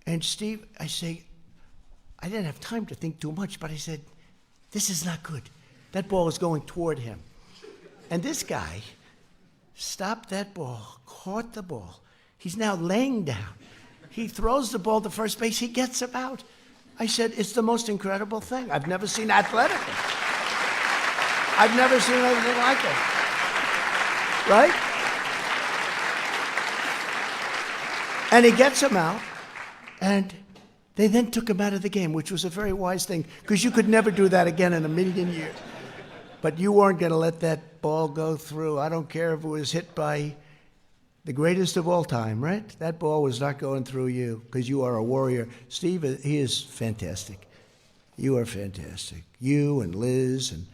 [SPEAKER 1] And Steve, I say, I didn't have time to think too much, but I said, this is not good. That ball is going toward him. And this guy stopped that ball, caught the ball. He's now laying down. He throws the ball to first base. He gets him out. I said, it's the most incredible thing. I've never seen athletically. I've never seen anything like it. Right? And he gets him out, and they then took him out of the game, which was a very wise thing, because you could never do that again in a million years. But you weren't going to let that ball go through. I don't care if it was hit by the greatest of all time, right? That ball was not going through you, because you are a warrior. Steve, he is fantastic. You are fantastic. You and Liz and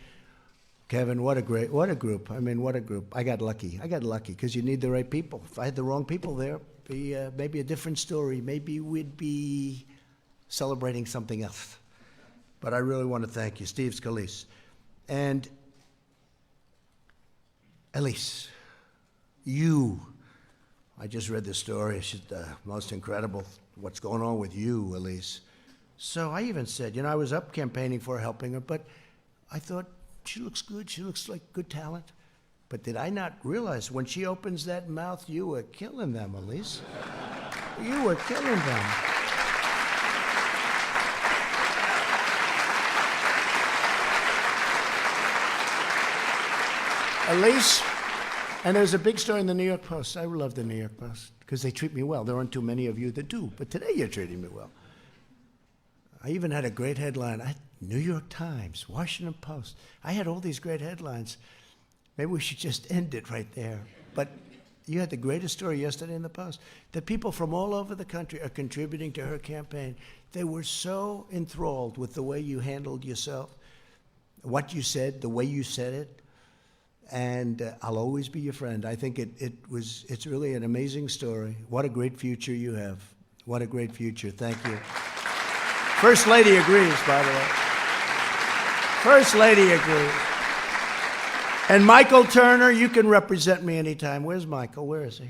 [SPEAKER 1] Kevin, what a group. I mean, what a group. I got lucky, because you need the right people. If I had the wrong people there, maybe a different story. Maybe we'd be celebrating something else. But I really want to thank you, Steve Scalise. And Elise, I just read this story. It's the most incredible what's going on with you, Elise. So I even said, I was up campaigning for her, helping her, but I thought, she looks good. She looks like good talent. But did I not realize when she opens that mouth, you were killing them, Elise. You were killing them. Elise, and there's a big story in the New York Post. I love the New York Post because they treat me well. There aren't too many of you that do, but today you're treating me well. I even had a great headline. New York Times, Washington Post. I had all these great headlines. Maybe we should just end it right there. But you had the greatest story yesterday in the Post, that people from all over the country are contributing to her campaign. They were so enthralled with the way you handled yourself. what you said, the way you said it, and I'll always be your friend. I think it's really an amazing story. What a great future you have. What a great future. Thank you. First Lady agrees, by the way. First Lady agrees. And Michael Turner, you can represent me anytime. Where's Michael? Where is he?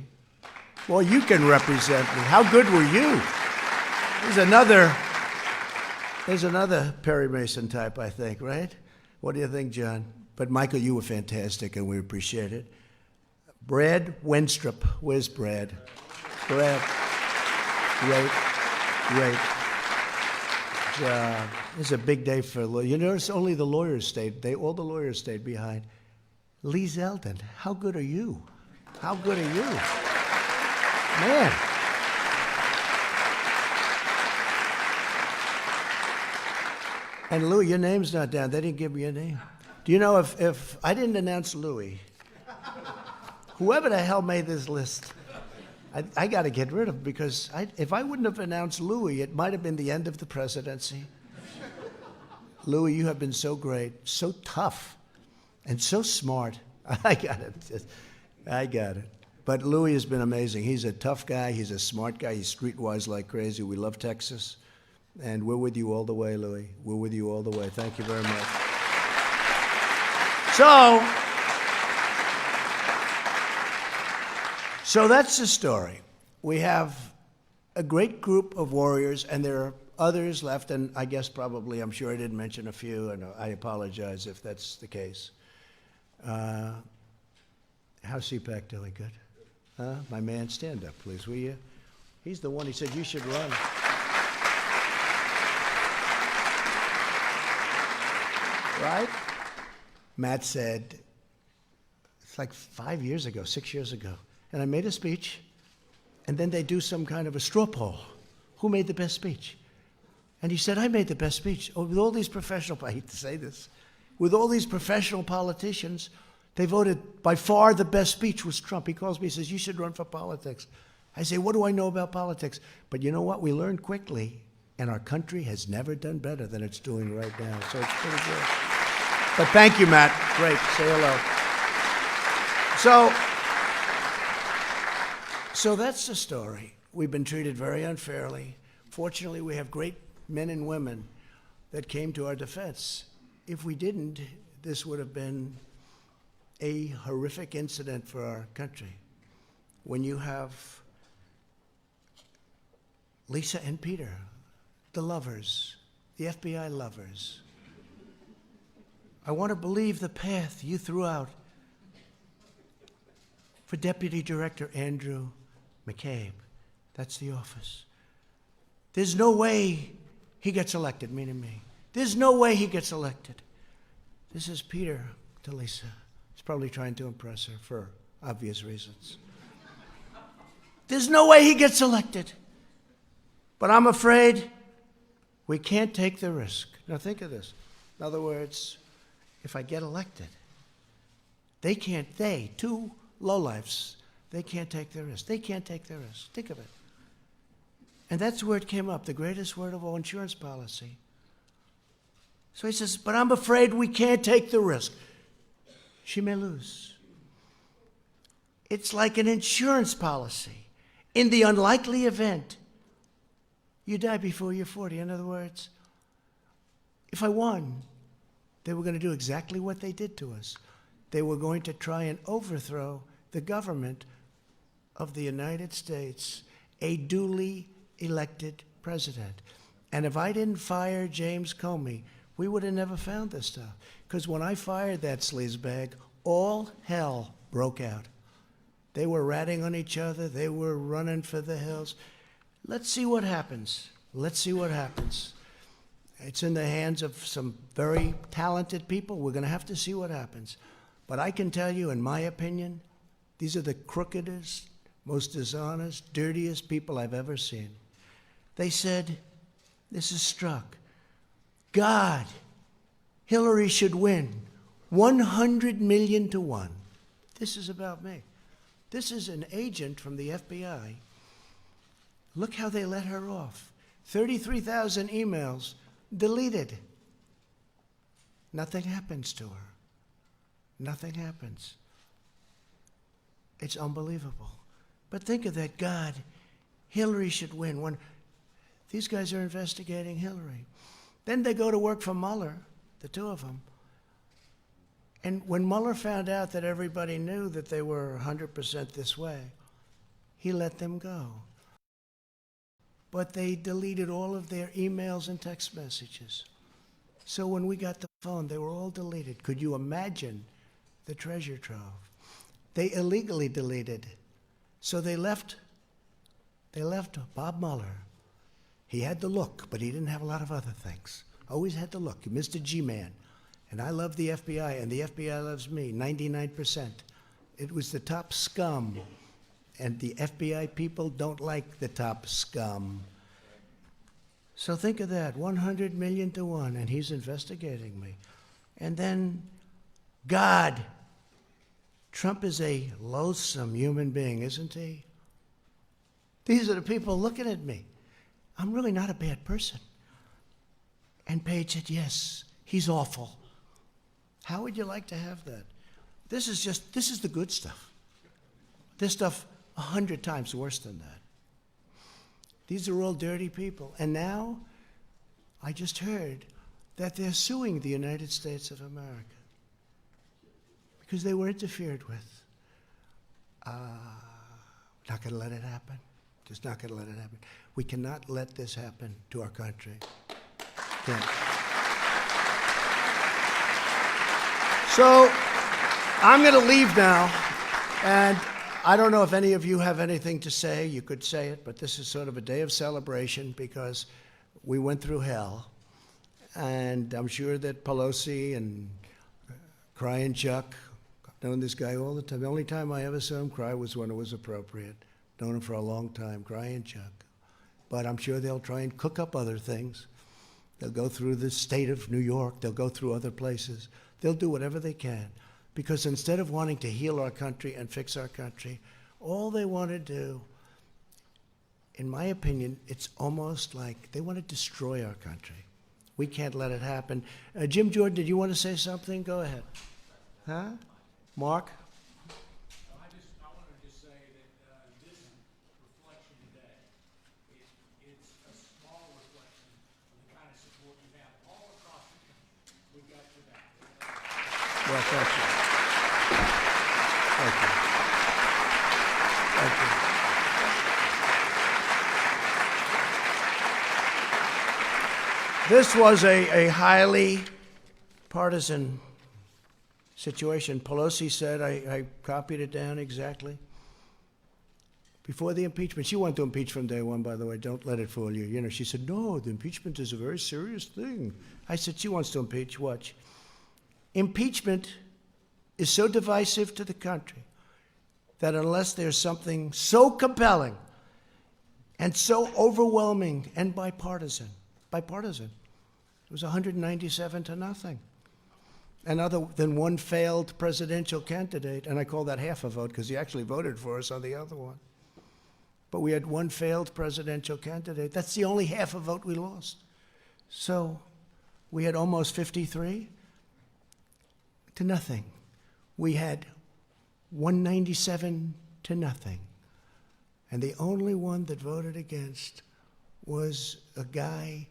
[SPEAKER 1] Well, you can represent me. How good were you? There's another Perry Mason type, I think, right? What do you think, John? But Michael, you were fantastic, and we appreciate it. Brad Wenstrup. Where's Brad? Brad. Great. It's a big day for lawyers. You notice only the lawyers stayed. All the lawyers stayed behind. Lee Zeldin, how good are you? How good are you? Man. And Louis, your name's not down. They didn't give me your name. Do you know if I didn't announce Louis, whoever the hell made this list, I got to get rid of him, because if I wouldn't have announced Louis, it might have been the end of the presidency. Louis, you have been so great, so tough, and so smart. I got it. But Louis has been amazing. He's a tough guy. He's a smart guy. He's streetwise like crazy. We love Texas. And we're with you all the way, Louis. We're with you all the way. Thank you very much. So that's the story. We have a great group of warriors, and there are others left, and I guess probably, I'm sure I didn't mention a few, and I apologize if that's the case. How's CPAC doing? Good? My man, stand up, please, will you? He's the one, he said you should run. Right? Matt said, it's like 5 years ago, 6 years ago, and I made a speech, and then they do some kind of a straw poll. Who made the best speech? And he said, I made the best speech. Oh, with all these professional, I hate to say this, with all these professional politicians, they voted, by far the best speech was Trump. He calls me, he says, you should run for politics. I say, what do I know about politics? But you know what? We learned quickly, and our country has never done better than it's doing right now. So it's pretty good. But thank you, Matt. Great. Say hello. So that's the story. We've been treated very unfairly. Fortunately, we have great men and women that came to our defense. If we didn't, this would have been a horrific incident for our country. When you have Lisa and Peter, the lovers, the FBI lovers, I want to believe the path you threw out for Deputy Director Andrew McCabe. That's the office. There's no way he gets elected, meaning me. There's no way he gets elected. This is Peter to Lisa. He's probably trying to impress her for obvious reasons. There's no way he gets elected. But I'm afraid we can't take the risk. Now think of this. In other words, if I get elected, two lowlifes, they can't take the risk. They can't take the risk. Think of it. And that's where it came up, the greatest word of all, insurance policy. So he says, but I'm afraid we can't take the risk. She may lose. It's like an insurance policy. In the unlikely event, you die before you're 40. In other words, if I won, they were going to do exactly what they did to us. They were going to try and overthrow the government of the United States, a duly elected president. And if I didn't fire James Comey, we would have never found this stuff. Because when I fired that sleazebag, all hell broke out. They were ratting on each other. They were running for the hills. Let's see what happens. Let's see what happens. It's in the hands of some very talented people. We're going to have to see what happens. But I can tell you, in my opinion, these are the crookedest, most dishonest, dirtiest people I've ever seen. They said, this is struck. God, Hillary should win 100 million to 1. This is about me. This is an agent from the FBI. Look how they let her off. 33,000 emails deleted. Nothing happens to her. Nothing happens. It's unbelievable. But think of that. God, Hillary should win. When these guys are investigating Hillary. Then they go to work for Mueller, the two of them. And when Mueller found out that everybody knew that they were 100% this way, he let them go. But they deleted all of their emails and text messages. So when we got the phone, they were all deleted. Could you imagine the treasure trove? They illegally deleted. So they left Bob Mueller. He had the look, but he didn't have a lot of other things. Always had the look, Mr. G-Man. And I love the FBI, and the FBI loves me, 99%. It was the top scum, and the FBI people don't like the top scum. So think of that, 100 million to 1, and he's investigating me. And then, God, Trump is a loathsome human being, isn't he? These are the people looking at me. I'm really not a bad person. And Page said, yes, he's awful. How would you like to have that? This is the good stuff. This stuff 100 times worse than that. These are all dirty people. And now, I just heard that they're suing the United States of America because they were interfered with. Not going to let it happen. Just not going to let it happen. We cannot let this happen to our country. Can't. So, I'm going to leave now, and I don't know if any of you have anything to say. You could say it, but this is sort of a day of celebration because we went through hell, and I'm sure that Pelosi and Crying Chuck, I've known this guy all the time. The only time I ever saw him cry was when it was appropriate. Known him for a long time, Crying Chuck. But I'm sure they'll try and cook up other things. They'll go through the state of New York. They'll go through other places. They'll do whatever they can. Because instead of wanting to heal our country and fix our country, all they want to do, in my opinion, it's almost like they want to destroy our country. We can't let it happen. Jim Jordan, did you want to say something? Go ahead. Huh? Mark?
[SPEAKER 2] I wanted to say that this reflection today, it's a small reflection of the kind of support you have all across the country. We've got your back.
[SPEAKER 1] Well, thank you. Thank you. Thank you. This was a highly partisan situation. Pelosi said, I copied it down exactly. Before the impeachment, she wanted to impeach from day one, by the way. Don't let it fool you. You know, she said, no, the impeachment is a very serious thing. I said, she wants to impeach. Watch. Impeachment is so divisive to the country that unless there's something so compelling and so overwhelming and bipartisan, it was 197 to nothing. And other than one failed presidential candidate, and I call that half a vote because he actually voted for us on the other one. But we had one failed presidential candidate. That's the only half a vote we lost. So we had almost 53 to nothing. We had 197 to nothing. And the only one that voted against was a guy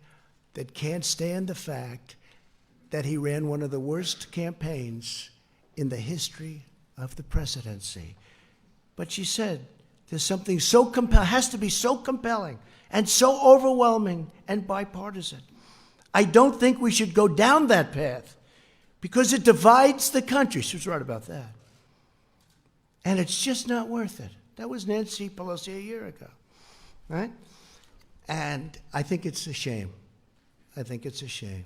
[SPEAKER 1] that can't stand the fact that he ran one of the worst campaigns in the history of the presidency. But she said, there's something so compelling, has to be so compelling and so overwhelming and bipartisan. I don't think we should go down that path because it divides the country. She was right about that. And it's just not worth it. That was Nancy Pelosi a year ago, right? And I think it's a shame. I think it's a shame.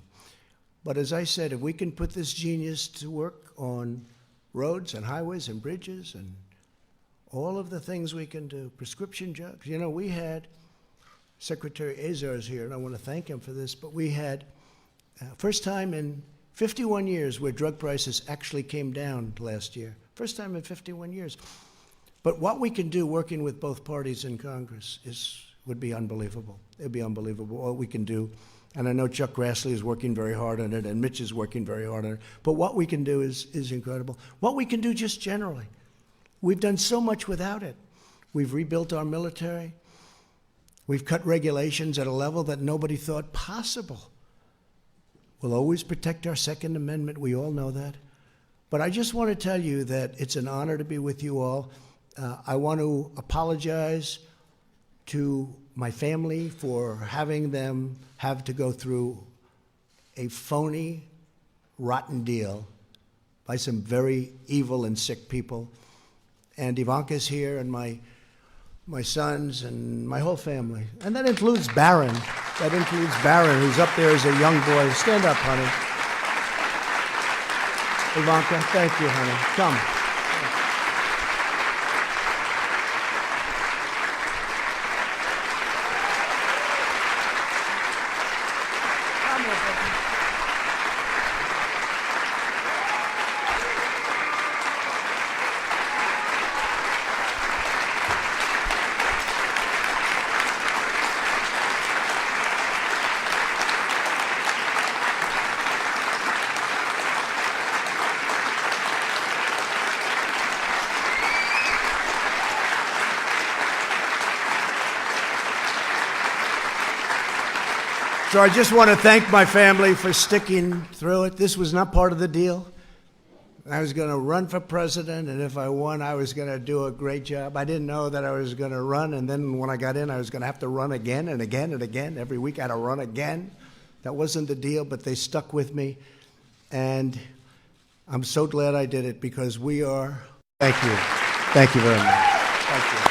[SPEAKER 1] But as I said, if we can put this genius to work on roads and highways and bridges and all of the things we can do, prescription drugs. You know, we had, Secretary Azar is here, and I want to thank him for this, but we had, first time in 51 years where drug prices actually came down last year. First time in 51 years. But what we can do working with both parties in Congress would be unbelievable. It'd be unbelievable. What we can do And I know Chuck Grassley is working very hard on it, and Mitch is working very hard on it. But what we can do is incredible. What we can do just generally. We've done so much without it. We've rebuilt our military. We've cut regulations at a level that nobody thought possible. We'll always protect our Second Amendment. We all know that. But I just want to tell you that it's an honor to be with you all. I want to apologize to my family for having them have to go through a phony, rotten deal by some very evil and sick people. And Ivanka's here, and my sons, and my whole family. And that includes Barron. That includes Barron, who's up there as a young boy. Stand up, honey. Ivanka, thank you, honey. Come. So I just want to thank my family for sticking through it. This was not part of the deal. I was going to run for president, and if I won, I was going to do a great job. I didn't know that I was going to run, and then when I got in, I was going to have to run again and again and again. Every week I had to run again. That wasn't the deal, but they stuck with me. And I'm so glad I did it, because we are... Thank you. Thank you very much. Thank you.